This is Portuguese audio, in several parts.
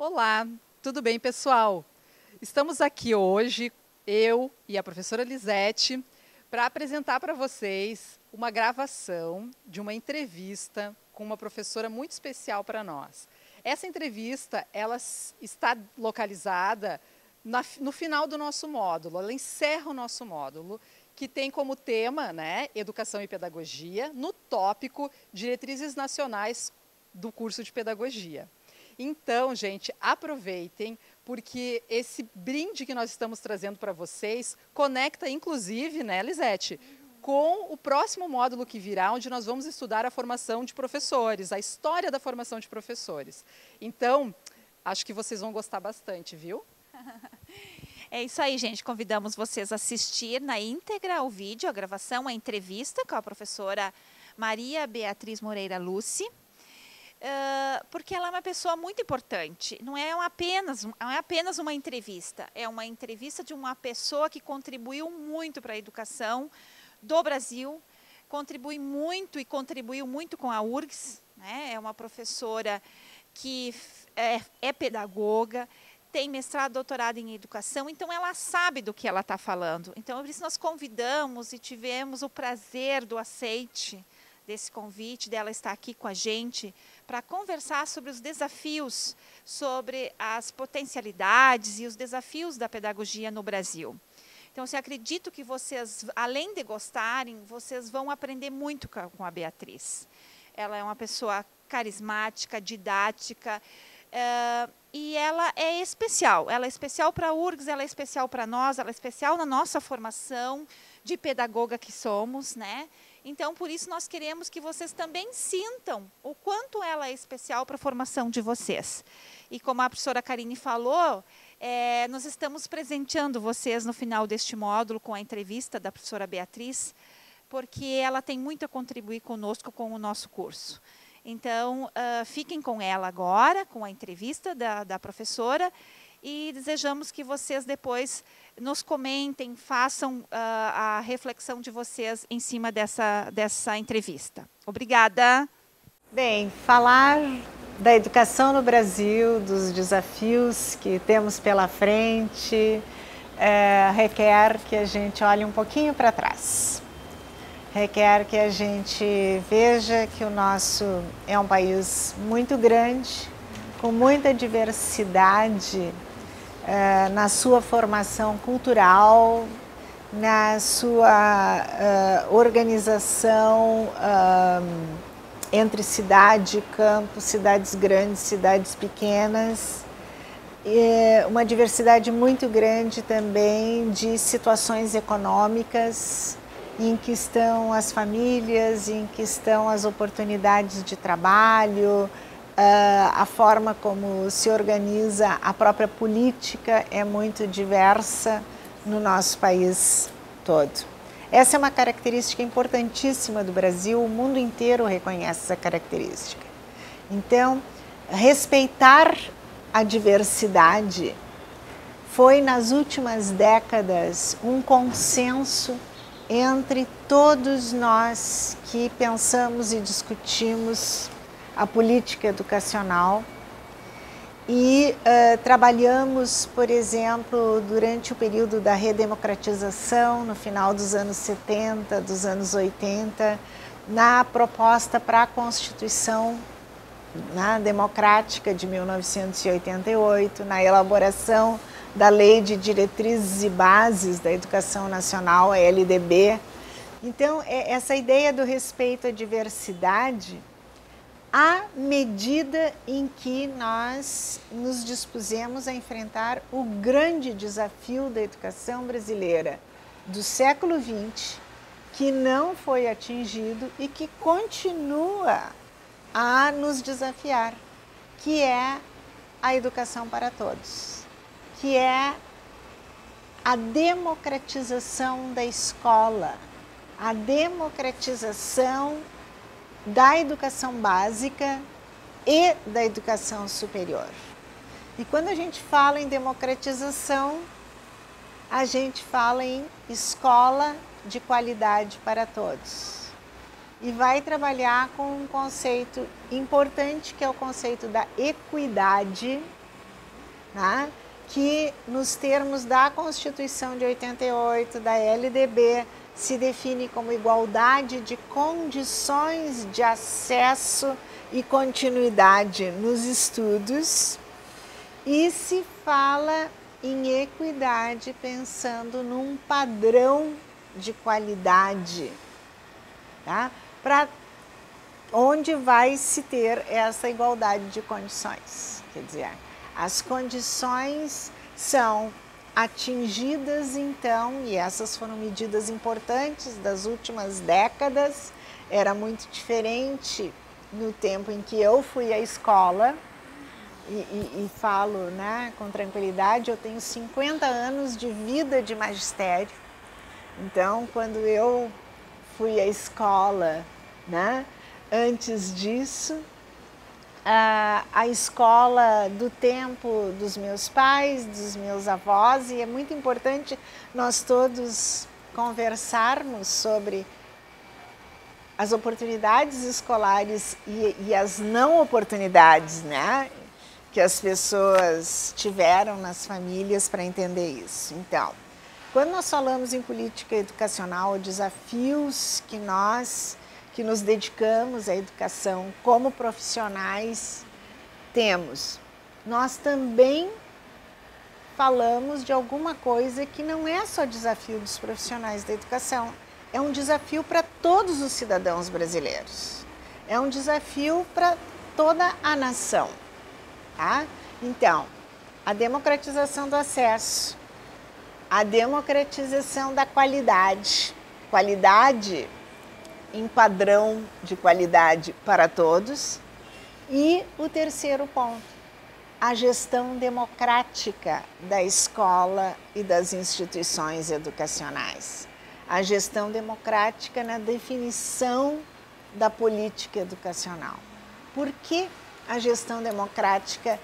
Olá, tudo bem, pessoal? Estamos aqui hoje, eu e a professora Lisete, para apresentar para vocês uma gravação de uma entrevista com uma professora muito especial para nós. Essa entrevista, está localizada no final do nosso módulo, ela encerra o nosso módulo, que tem como tema, Educação e Pedagogia, no tópico Diretrizes Nacionais do curso de Pedagogia. Então, gente, aproveitem, porque esse brinde que nós estamos trazendo para vocês conecta, inclusive, né, Lisete, com o próximo módulo que virá, onde nós vamos estudar a formação de professores, a história da formação de professores. Então, acho que vocês vão gostar bastante, viu? É isso aí, gente. Convidamos vocês a assistir na íntegra o vídeo, a gravação, a entrevista com a professora Maria Beatriz Moreira Lucy, porque ela é uma pessoa muito importante. Não é apenas uma entrevista, é uma entrevista de uma pessoa que contribuiu muito para a educação do Brasil, contribuiu muito com a URGS, né? É uma professora que é pedagoga, tem mestrado, doutorado em educação, então ela sabe do que ela está falando. Então, por isso nós convidamos e tivemos o prazer do aceite desse convite, dela estar aqui com a gente, para conversar sobre os desafios, sobre as potencialidades e os desafios da pedagogia no Brasil. Então, eu acredito que vocês, além de gostarem, vocês vão aprender muito com a Beatriz. Ela é uma pessoa carismática, didática, e ela é especial. Ela é especial para a URGS, ela é especial para nós, ela é especial na nossa formação de pedagoga que somos, né? Então, por isso, nós queremos que vocês também sintam o quanto ela é especial para a formação de vocês. E como a professora Karine falou, nós estamos presenteando vocês no final deste módulo com a entrevista da professora Beatriz, porque ela tem muito a contribuir conosco com o nosso curso. Então, fiquem com ela agora, com a entrevista da professora, e desejamos que vocês depois nos comentem, façam a reflexão de vocês em cima dessa entrevista. Obrigada. Bem, falar da educação no Brasil, dos desafios que temos pela frente, requer que a gente olhe um pouquinho para trás. Requer que a gente veja que o nosso é um país muito grande, com muita diversidade na sua formação cultural, na sua organização entre cidade e campo, cidades grandes, cidades pequenas, e uma diversidade muito grande também de situações econômicas, em que estão as famílias, em que estão as oportunidades de trabalho, a forma como se organiza a própria política é muito diversa no nosso país todo. Essa é uma característica importantíssima do Brasil, o mundo inteiro reconhece essa característica. Então, respeitar a diversidade foi nas últimas décadas um consenso entre todos nós que pensamos e discutimos a política educacional e trabalhamos, por exemplo, durante o período da redemocratização, no final dos anos 70, dos anos 80, na proposta para a Constituição democrática de 1988, na elaboração da Lei de Diretrizes e Bases da Educação Nacional, a LDB. Então, essa ideia do respeito à diversidade, à medida em que nós nos dispusemos a enfrentar o grande desafio da educação brasileira do século XX, que não foi atingido e que continua a nos desafiar, que é a educação para todos, que é a democratização da escola, a democratização da educação básica e da educação superior. E quando a gente fala em democratização, a gente fala em escola de qualidade para todos. E vai trabalhar com um conceito importante, que é o conceito da equidade tá? Que nos termos da Constituição de 88, da LDB, se define como igualdade de condições de acesso e continuidade nos estudos, e se fala em equidade pensando num padrão de qualidade, tá? Para onde vai se ter essa igualdade de condições. Quer dizer, as condições são atingidas então, e essas foram medidas importantes das últimas décadas. Era muito diferente no tempo em que eu fui à escola, e falo, né, com tranquilidade, eu tenho 50 anos de vida de magistério. Então, quando eu fui à escola, né, antes disso, a escola do tempo dos meus pais, dos meus avós, e é muito importante nós todos conversarmos sobre as oportunidades escolares e as não oportunidades, né, que as pessoas tiveram nas famílias para entender isso. Então, quando nós falamos em política educacional, desafios que nos dedicamos à educação como profissionais temos, nós também falamos de alguma coisa que não é só desafio dos profissionais da educação, é um desafio para todos os cidadãos brasileiros, é um desafio para toda a nação. Tá? Então, a democratização do acesso, a democratização da qualidade, qualidade em padrão de qualidade para todos, e o terceiro ponto, a gestão democrática da escola e das instituições educacionais, a gestão democrática na definição da política educacional. Por que a gestão democrática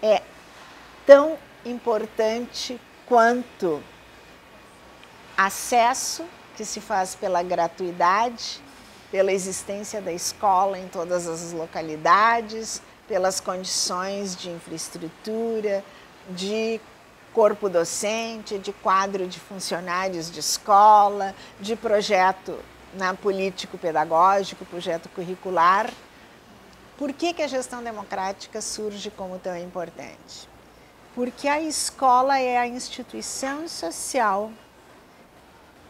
é tão importante quanto acesso, que se faz pela gratuidade, pela existência da escola em todas as localidades, pelas condições de infraestrutura, de corpo docente, de quadro de funcionários de escola, de projeto político-pedagógico, projeto curricular. Por que a gestão democrática surge como tão importante? Porque a escola é a instituição social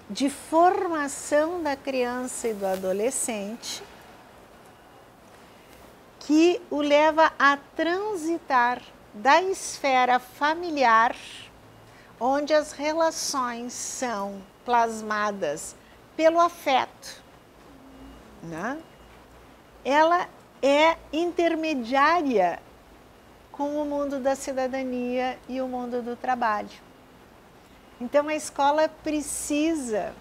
de formação da criança e do adolescente que o leva a transitar da esfera familiar, onde as relações são plasmadas pelo afeto, né? Ela é intermediária com o mundo da cidadania e o mundo do trabalho. Então, a escola precisa,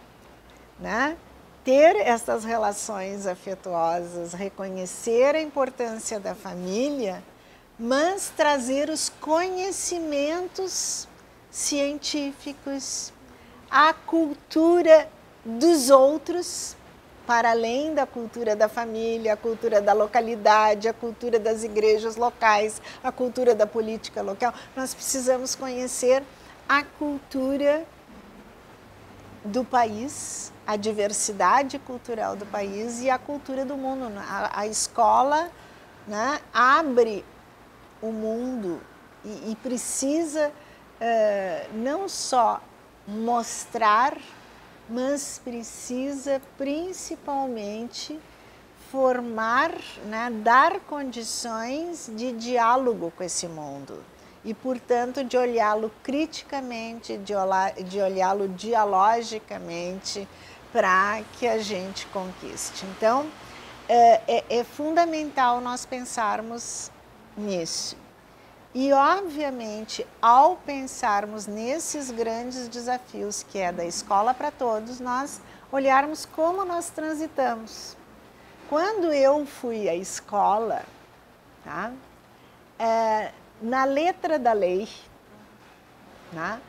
né, ter essas relações afetuosas, reconhecer a importância da família, mas trazer os conhecimentos científicos, a cultura dos outros, para além da cultura da família, a cultura da localidade, a cultura das igrejas locais, a cultura da política local. Nós precisamos conhecer a cultura do país, a diversidade cultural do país e a cultura do mundo. A escola, né, abre o mundo e precisa não só mostrar, mas precisa principalmente formar, né, dar condições de diálogo com esse mundo e, portanto, de olhá-lo criticamente, de olhá-lo dialogicamente para que a gente conquiste. Então, é fundamental nós pensarmos nisso. E, obviamente, ao pensarmos nesses grandes desafios que é da escola para todos, nós olharmos como nós transitamos. Quando eu fui à escola, tá, na letra da lei, né,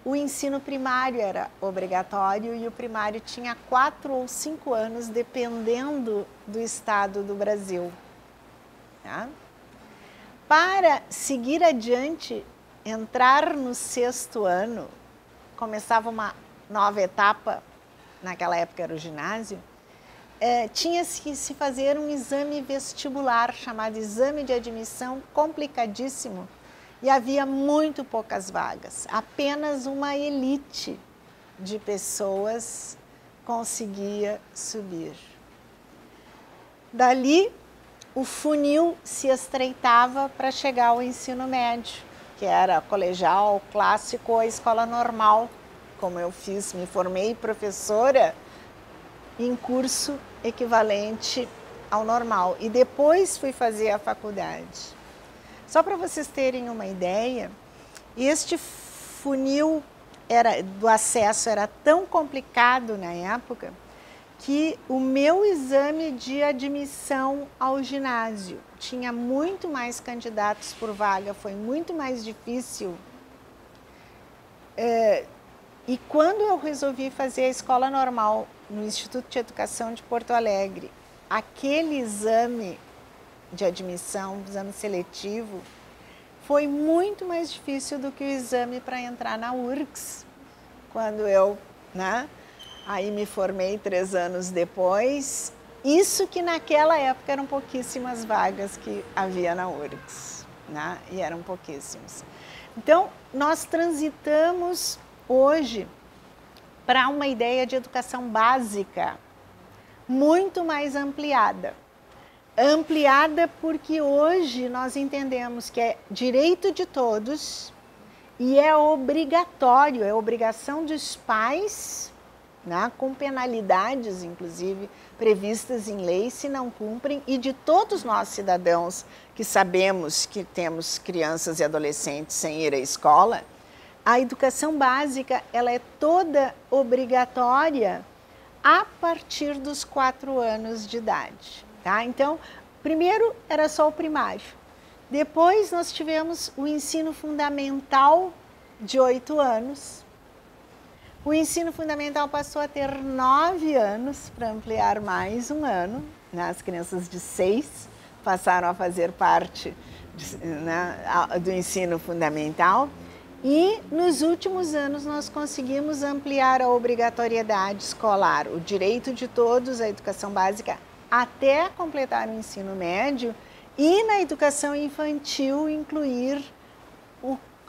o ensino primário era obrigatório e o primário tinha 4 ou 5 anos, dependendo do estado do Brasil. Tá? Para seguir adiante entrar no 6º ano, começava uma nova etapa, naquela época era o ginásio, tinha que se fazer um exame vestibular, chamado exame de admissão, complicadíssimo, e havia muito poucas vagas. Apenas uma elite de pessoas conseguia subir. Dali, o funil se estreitava para chegar ao ensino médio, que era colegial, clássico ou a escola normal, como eu fiz, me formei professora em curso equivalente ao normal. E depois fui fazer a faculdade. Só para vocês terem uma ideia, este funil do acesso era tão complicado na época que o meu exame de admissão ao ginásio tinha muito mais candidatos por vaga, foi muito mais difícil. E quando eu resolvi fazer a escola normal no Instituto de Educação de Porto Alegre, aquele exame de admissão, exame seletivo, foi muito mais difícil do que o exame para entrar na URGS. Quando eu, aí me formei 3 anos depois, isso que naquela época eram pouquíssimas vagas que havia na URGS, e eram pouquíssimas. Então, nós transitamos hoje para uma ideia de educação básica muito mais ampliada. Ampliada porque hoje nós entendemos que é direito de todos e é obrigatório, é obrigação dos pais, com penalidades, inclusive, previstas em lei se não cumprem, e de todos nós cidadãos que sabemos que temos crianças e adolescentes sem ir à escola. A educação básica ela é toda obrigatória a partir dos 4 anos de idade. Então, primeiro era só o primário. Depois nós tivemos o ensino fundamental de 8 anos. O ensino fundamental passou a ter 9 anos para ampliar mais 1 ano. As crianças de 6 passaram a fazer parte do ensino fundamental. E nos últimos anos nós conseguimos ampliar a obrigatoriedade escolar, o direito de todos à educação básica até completar o ensino médio e na educação infantil incluir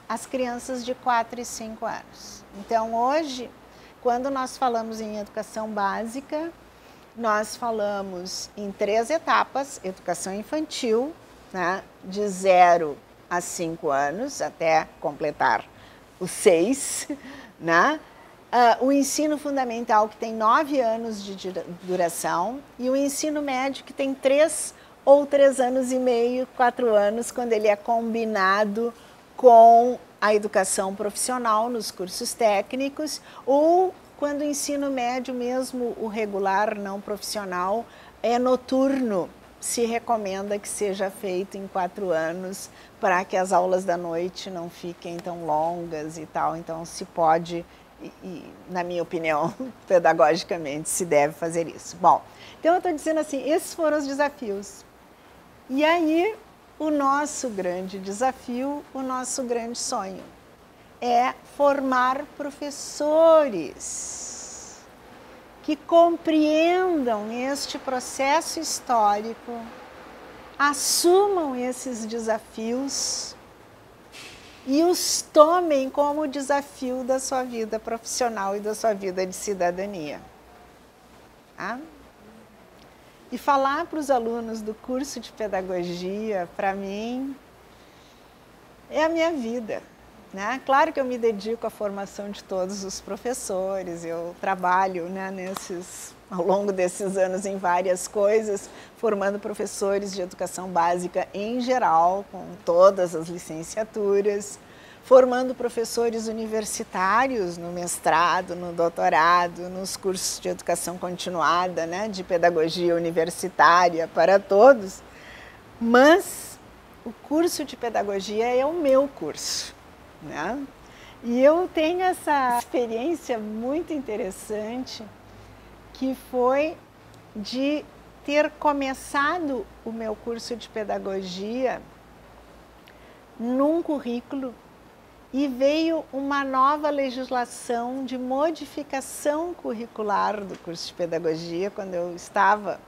as crianças de 4 e 5 anos. Então hoje, quando nós falamos em educação básica, nós falamos em 3 etapas: educação infantil, de 0 a 5 anos, até completar os 6, o ensino fundamental, que tem 9 anos de duração, e o ensino médio, que tem 3 ou 3 anos e meio, 4 anos, quando ele é combinado com a educação profissional nos cursos técnicos, ou quando o ensino médio, mesmo o regular, não profissional, é noturno. Se recomenda que seja feito em 4 anos para que as aulas da noite não fiquem tão longas e tal. Então, se pode, na minha opinião, pedagogicamente, se deve fazer isso. Bom, então eu estou dizendo assim, esses foram os desafios. E aí, o nosso grande desafio, o nosso grande sonho é formar professores que compreendam este processo histórico, assumam esses desafios e os tomem como desafio da sua vida profissional e da sua vida de cidadania. E falar para os alunos do curso de pedagogia, para mim, é a minha vida. Claro que eu me dedico à formação de todos os professores, eu trabalho ao longo desses anos em várias coisas, formando professores de educação básica em geral, com todas as licenciaturas, formando professores universitários no mestrado, no doutorado, nos cursos de educação continuada, de pedagogia universitária para todos, mas o curso de pedagogia é o meu curso. E eu tenho essa experiência muito interessante, que foi de ter começado o meu curso de pedagogia num currículo e veio uma nova legislação de modificação curricular do curso de pedagogia quando eu estava.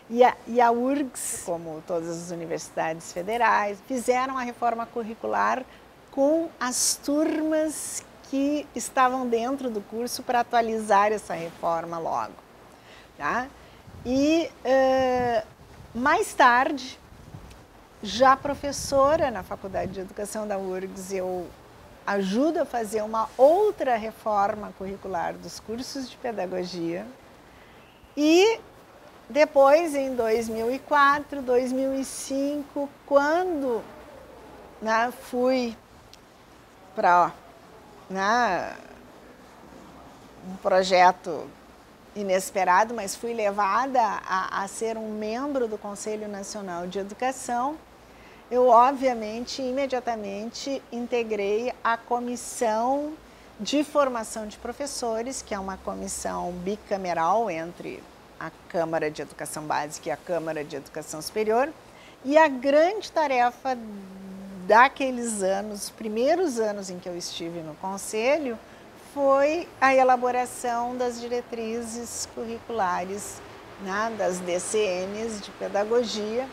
E a URGS, como todas as universidades federais, fizeram a reforma curricular com as turmas que estavam dentro do curso para atualizar essa reforma logo. Tá? E mais tarde, já professora na Faculdade de Educação da URGS, eu ajudo a fazer uma outra reforma curricular dos cursos de pedagogia. E depois, em 2004, 2005, quando fui para um projeto inesperado, mas fui levada a ser um membro do Conselho Nacional de Educação, eu, obviamente, imediatamente integrei a Comissão de Formação de Professores, que é uma comissão bicameral entre a Câmara de Educação Básica e a Câmara de Educação Superior. E a grande tarefa daqueles anos, primeiros anos em que eu estive no Conselho, foi a elaboração das diretrizes curriculares, das DCNs de pedagogia,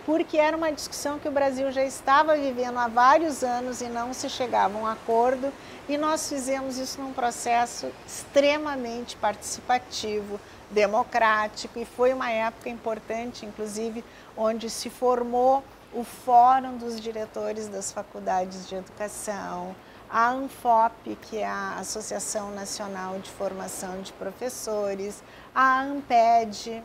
porque era uma discussão que o Brasil já estava vivendo há vários anos e não se chegava a um acordo, e nós fizemos isso num processo extremamente participativo, democrático, e foi uma época importante, inclusive, onde se formou o Fórum dos Diretores das Faculdades de Educação, a ANFOP, que é a Associação Nacional de Formação de Professores, a ANPED,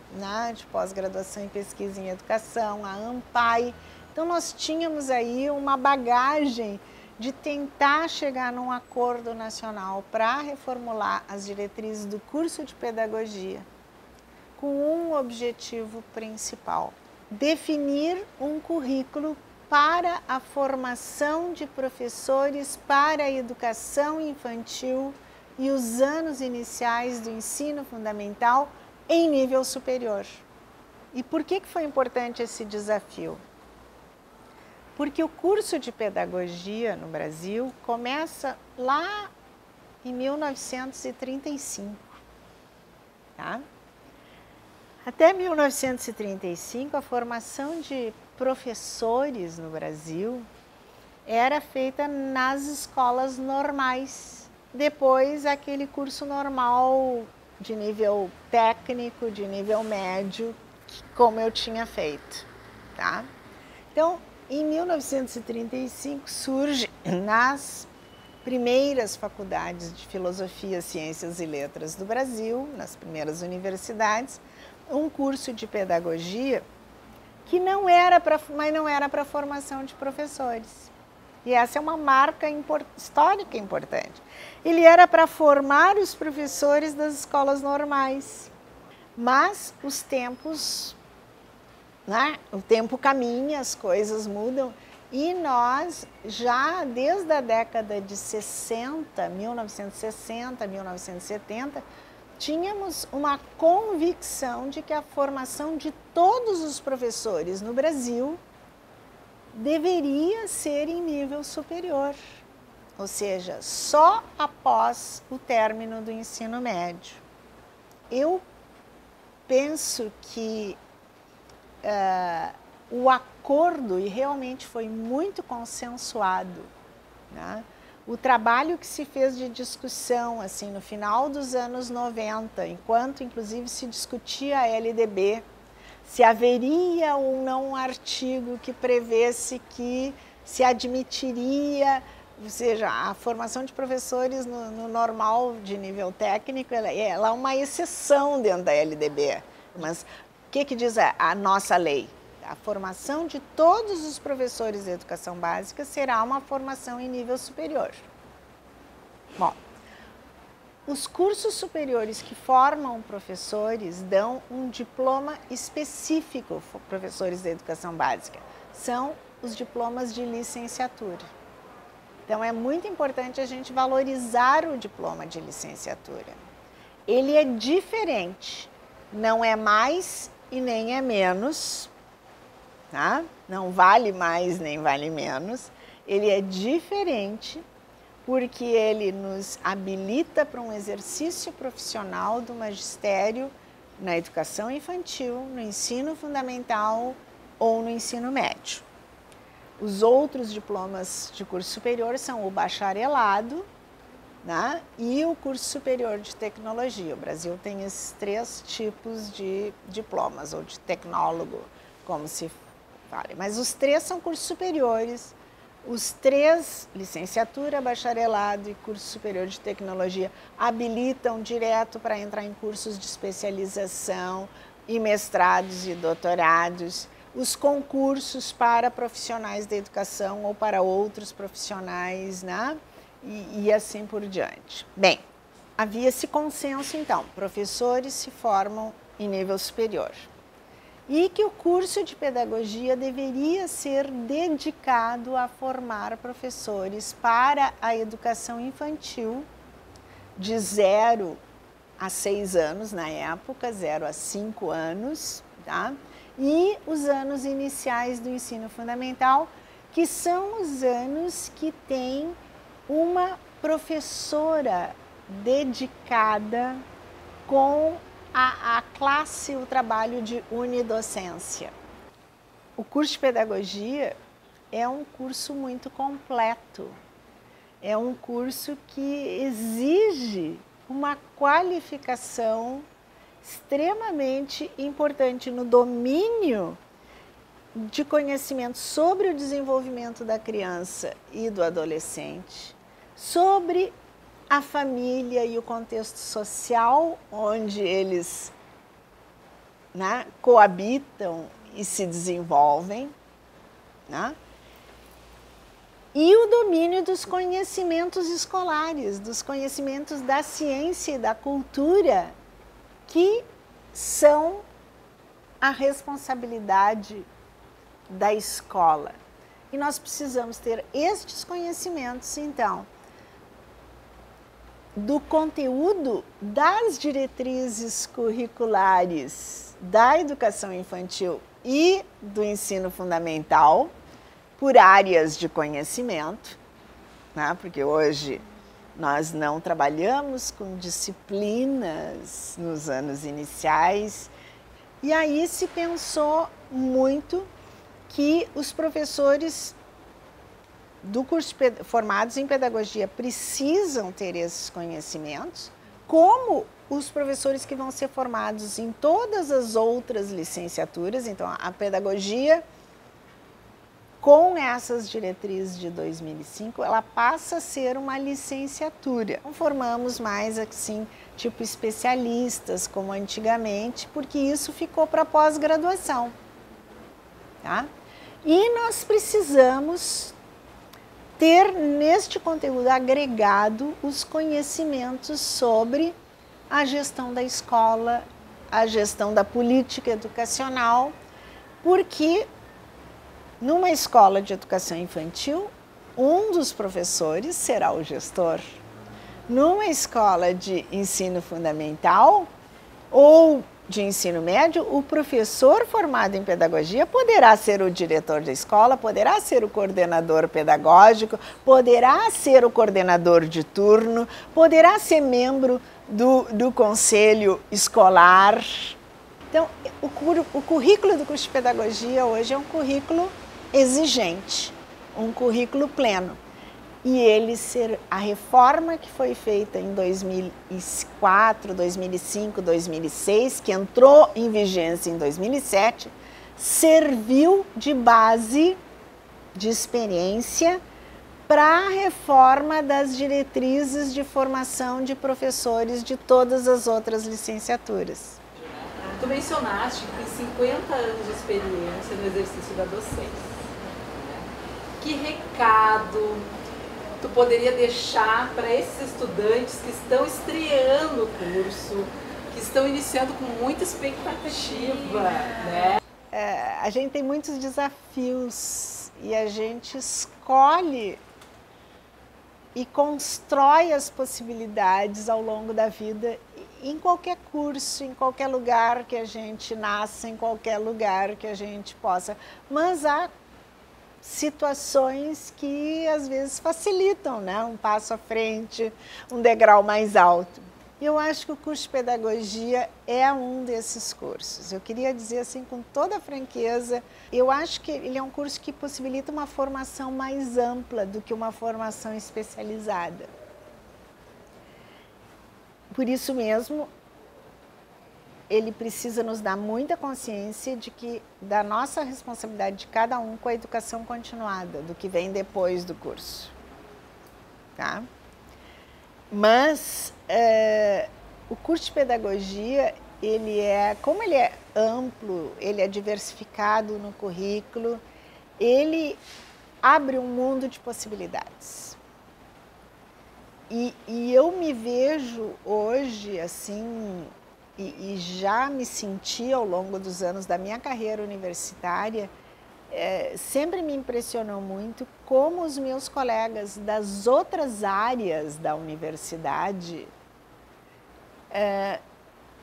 de Pós-Graduação em Pesquisa em Educação, a ANPAI. Então, nós tínhamos aí uma bagagem de tentar chegar num acordo nacional para reformular as diretrizes do curso de pedagogia, com um objetivo principal: definir um currículo para a formação de professores para a educação infantil e os anos iniciais do ensino fundamental em nível superior. E por que foi importante esse desafio? Porque o curso de pedagogia no Brasil começa lá em 1935. Tá? Até 1935, a formação de professores no Brasil era feita nas escolas normais. Depois, aquele curso normal de nível técnico, de nível médio, como eu tinha feito. Tá? Então, em 1935, surge nas primeiras faculdades de Filosofia, Ciências e Letras do Brasil, nas primeiras universidades, um curso de pedagogia que não era para formação de professores. E essa é uma marca histórica importante. Ele era para formar os professores das escolas normais. Mas os tempos, o tempo caminha, as coisas mudam, e nós já desde a década de 60, 1960, 1970, tínhamos uma convicção de que a formação de todos os professores no Brasil deveria ser em nível superior, ou seja, só após o término do ensino médio. Eu penso que o acordo, e realmente foi muito consensuado, o trabalho que se fez de discussão assim, no final dos anos 90, enquanto inclusive se discutia a LDB, se haveria ou não um artigo que prevesse que se admitiria, ou seja, a formação de professores no normal de nível técnico, ela é uma exceção dentro da LDB. Mas o que diz a nossa lei? A formação de todos os professores de educação básica será uma formação em nível superior. Bom, os cursos superiores que formam professores dão um diploma específico para professores de educação básica. São os diplomas de licenciatura. Então, é muito importante a gente valorizar o diploma de licenciatura. Ele é diferente, não é mais e nem é menos, tá? Não vale mais nem vale menos. Ele é diferente porque ele nos habilita para um exercício profissional do magistério na educação infantil, no ensino fundamental ou no ensino médio. Os outros diplomas de curso superior são o bacharelado, né, e o curso superior de tecnologia. O Brasil tem esses 3 tipos de diplomas, ou de tecnólogo, como se fala. Mas os 3 são cursos superiores. Os 3, licenciatura, bacharelado e curso superior de tecnologia, habilitam direto para entrar em cursos de especialização e mestrados e doutorados. Os concursos para profissionais da educação ou para outros profissionais, né? E assim por diante. Bem, havia esse consenso, então, professores se formam em nível superior. E que o curso de pedagogia deveria ser dedicado a formar professores para a educação infantil de 0 a 6 anos, na época, 0 a 5 anos, tá? E os anos iniciais do ensino fundamental, que são os anos que tem uma professora dedicada com a classe, o trabalho de unidocência. O curso de pedagogia é um curso muito completo, é um curso que exige uma qualificação extremamente importante no domínio de conhecimento sobre o desenvolvimento da criança e do adolescente, sobre a família e o contexto social onde eles, né, coabitam e se desenvolvem, né? E o domínio dos conhecimentos escolares, dos conhecimentos da ciência e da cultura, que são a responsabilidade da escola. E nós precisamos ter estes conhecimentos, então, do conteúdo das diretrizes curriculares da educação infantil e do ensino fundamental, por áreas de conhecimento, né? Porque hoje nós não trabalhamos com disciplinas nos anos iniciais, e aí se pensou muito que os professores do curso formados em pedagogia precisam ter esses conhecimentos, como os professores que vão ser formados em todas as outras licenciaturas. Então, a pedagogia, com essas diretrizes de 2005, ela passa a ser uma licenciatura. Não formamos mais, assim, tipo especialistas, como antigamente, porque isso ficou para pós-graduação, tá? E nós precisamos ter neste conteúdo agregado os conhecimentos sobre a gestão da escola, a gestão da política educacional, porque numa escola de educação infantil, um dos professores será o gestor. Numa escola de ensino fundamental ou de ensino médio, o professor formado em pedagogia poderá ser o diretor da escola, poderá ser o coordenador pedagógico, poderá ser o coordenador de turno, poderá ser membro do conselho escolar. Então, o currículo do curso de pedagogia hoje é um currículo exigente, um currículo pleno. E a reforma que foi feita em 2004, 2005, 2006, que entrou em vigência em 2007, serviu de base, de experiência, para a reforma das diretrizes de formação de professores de todas as outras licenciaturas. Tu mencionaste que tem 50 anos de experiência no exercício da docência. Que recado tu poderia deixar para esses estudantes que estão estreando o curso, que estão iniciando com muita expectativa, né? A gente tem muitos desafios e a gente escolhe e constrói as possibilidades ao longo da vida, em qualquer curso, em qualquer lugar que a gente nasça, em qualquer lugar que a gente possa. Mas há situações que às vezes facilitam, né? Um passo à frente, um degrau mais alto. Eu acho que o curso de pedagogia é um desses cursos. Eu queria dizer assim com toda franqueza, eu acho que ele é um curso que possibilita uma formação mais ampla do que uma formação especializada. Por isso mesmo, ele precisa nos dar muita consciência da nossa responsabilidade de cada um com a educação continuada, do que vem depois do curso. Tá? Mas o curso de pedagogia, como ele é amplo, ele é diversificado no currículo, ele abre um mundo de possibilidades. E eu me vejo hoje, assim, e já me senti ao longo dos anos da minha carreira universitária, sempre me impressionou muito como os meus colegas das outras áreas da universidade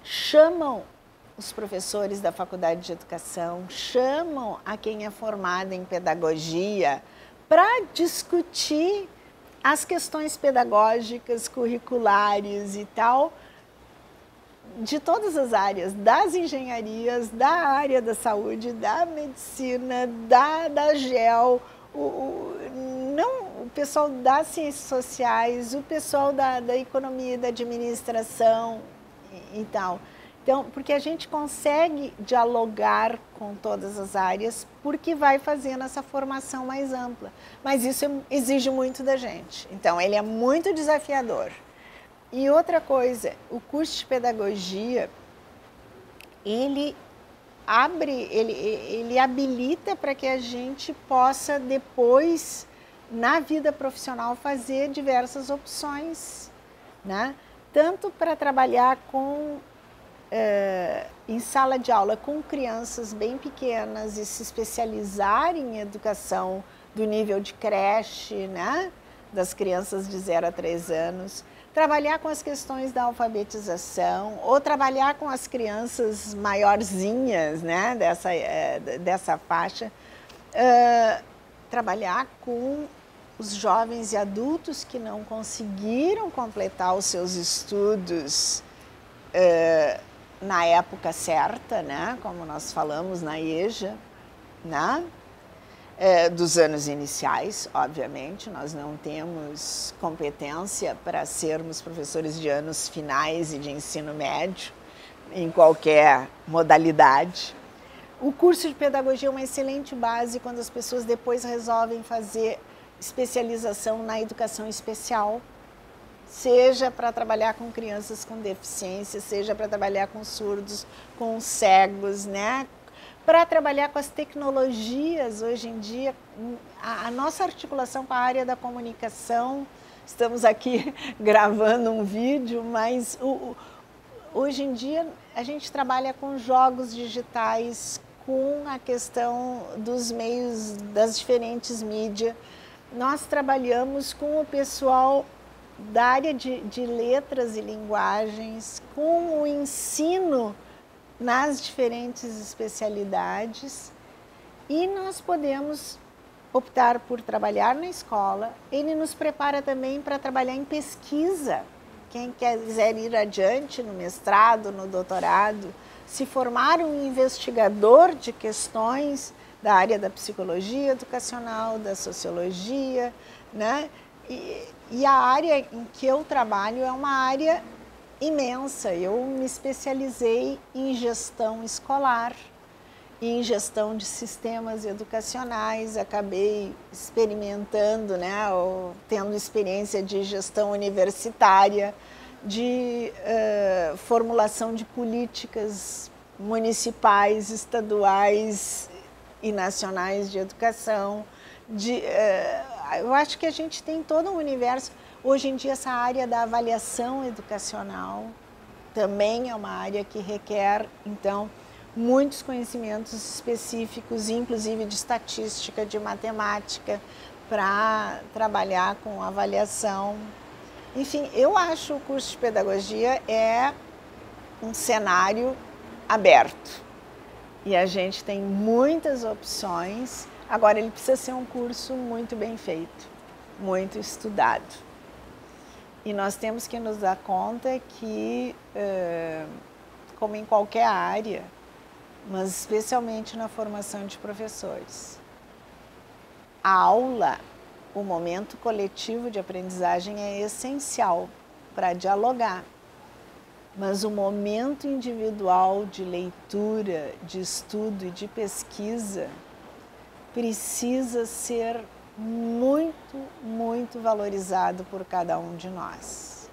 chamam os professores da Faculdade de Educação, chamam a quem é formado em pedagogia para discutir as questões pedagógicas, curriculares e tal, de todas as áreas, das engenharias, da área da saúde, da medicina, da GEL, o pessoal das ciências sociais, o pessoal da economia e da administração e tal. Então, porque a gente consegue dialogar com todas as áreas, porque vai fazendo essa formação mais ampla. Mas isso exige muito da gente. Então, ele é muito desafiador. E outra coisa, o curso de pedagogia, ele habilita para que a gente possa depois, na vida profissional, fazer diversas opções, né? Tanto para trabalhar em sala de aula com crianças bem pequenas e se especializar em educação do nível de creche, né? Das crianças de 0 a 3 anos, trabalhar com as questões da alfabetização ou trabalhar com as crianças maiorzinhas, né, dessa faixa, trabalhar com os jovens e adultos que não conseguiram completar os seus estudos na época certa, né, como nós falamos na EJA, né? Dos anos iniciais, obviamente, nós não temos competência para sermos professores de anos finais e de ensino médio, em qualquer modalidade. O curso de pedagogia é uma excelente base quando as pessoas depois resolvem fazer especialização na educação especial, seja para trabalhar com crianças com deficiência, seja para trabalhar com surdos, com cegos, né? Para trabalhar com as tecnologias hoje em dia, a nossa articulação com a área da comunicação, estamos aqui gravando um vídeo, mas hoje em dia a gente trabalha com jogos digitais, com a questão dos meios, das diferentes mídias. Nós trabalhamos com o pessoal da área de letras e linguagens, com o ensino nas diferentes especialidades, e nós podemos optar por trabalhar na escola. Ele nos prepara também para trabalhar em pesquisa. Quem quiser ir adiante no mestrado, no doutorado, se formar um investigador de questões da área da psicologia educacional, da sociologia, né? E a área em que eu trabalho é uma área imensa. Eu me especializei em gestão escolar, em gestão de sistemas educacionais, acabei experimentando, né, ou tendo experiência de gestão universitária, de formulação de políticas municipais, estaduais e nacionais de educação. Eu acho que a gente tem todo um universo. Hoje em dia, essa área da avaliação educacional também é uma área que requer, então, muitos conhecimentos específicos, inclusive de estatística, de matemática, para trabalhar com avaliação. Enfim, eu acho o curso de pedagogia é um cenário aberto. E a gente tem muitas opções. Agora, ele precisa ser um curso muito bem feito, muito estudado. E nós temos que nos dar conta que, como em qualquer área, mas especialmente na formação de professores, a aula, o momento coletivo de aprendizagem é essencial para dialogar. Mas o momento individual de leitura, de estudo e de pesquisa precisa ser muito, muito valorizado por cada um de nós.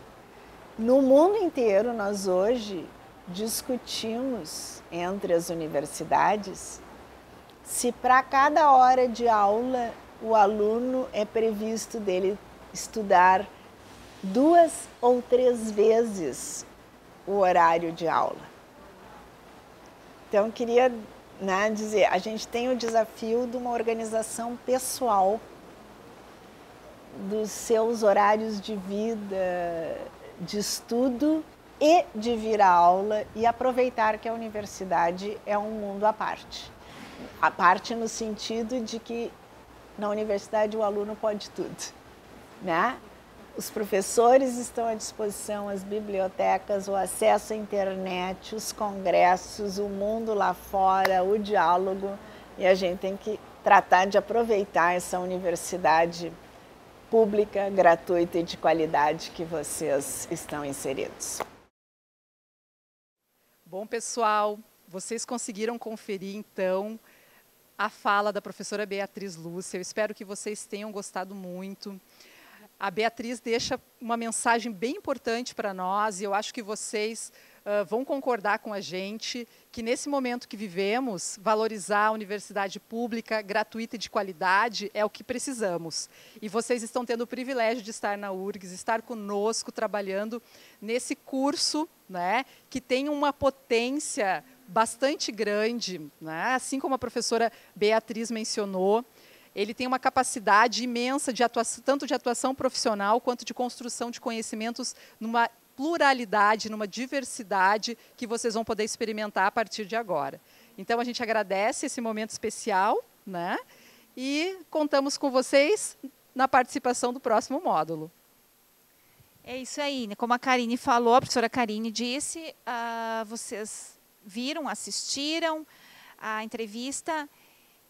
No mundo inteiro, nós hoje discutimos entre as universidades se para cada hora de aula o aluno é previsto dele estudar 2 ou 3 vezes o horário de aula. Então, eu queria dizer, a gente tem o desafio de uma organização pessoal dos seus horários de vida, de estudo e de vir à aula e aproveitar que a universidade é um mundo à parte. À parte no sentido de que na universidade o aluno pode tudo, né? Os professores estão à disposição, as bibliotecas, o acesso à internet, os congressos, o mundo lá fora, o diálogo. E a gente tem que tratar de aproveitar essa universidade pública, gratuita e de qualidade que vocês estão inseridos. Bom, pessoal, vocês conseguiram conferir, então, a fala da professora Beatriz Lúcia. Eu espero que vocês tenham gostado muito. A Beatriz deixa uma mensagem bem importante para nós e eu acho que vocês vão concordar com a gente que nesse momento que vivemos, valorizar a universidade pública, gratuita e de qualidade é o que precisamos. E vocês estão tendo o privilégio de estar na URGS, estar conosco trabalhando nesse curso, né, que tem uma potência bastante grande, né, assim como a professora Beatriz mencionou. Ele tem uma capacidade imensa de atuação, tanto de atuação profissional quanto de construção de conhecimentos numa pluralidade, numa diversidade que vocês vão poder experimentar a partir de agora. Então, a gente agradece esse momento especial, né? E contamos com vocês na participação do próximo módulo. É isso aí, né? Como a Karine falou, a professora Karine disse, vocês viram, assistiram a entrevista.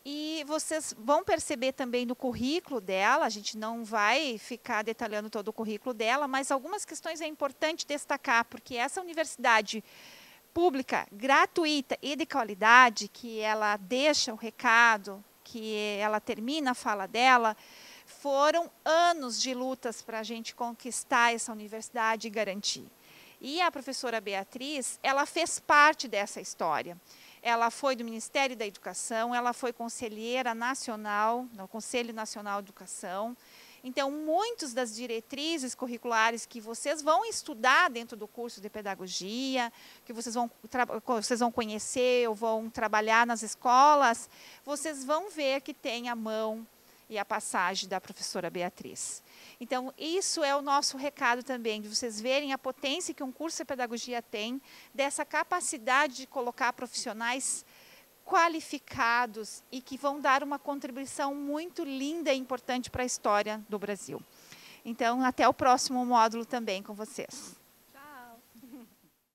E vocês vão perceber também no currículo dela, a gente não vai ficar detalhando todo o currículo dela, mas algumas questões é importante destacar, porque essa universidade pública, gratuita e de qualidade, que ela deixa o recado, que ela termina a fala dela, foram anos de lutas para a gente conquistar essa universidade e garantir. E a professora Beatriz, ela fez parte dessa história. Ela foi do Ministério da Educação, ela foi conselheira nacional, no Conselho Nacional de Educação. Então, muitas das diretrizes curriculares que vocês vão estudar dentro do curso de pedagogia, que vocês vão conhecer ou vão trabalhar nas escolas, vocês vão ver que tem a mão e a passagem da professora Beatriz. Então, isso é o nosso recado também, de vocês verem a potência que um curso de pedagogia tem, dessa capacidade de colocar profissionais qualificados e que vão dar uma contribuição muito linda e importante para a história do Brasil. Então, até o próximo módulo também com vocês.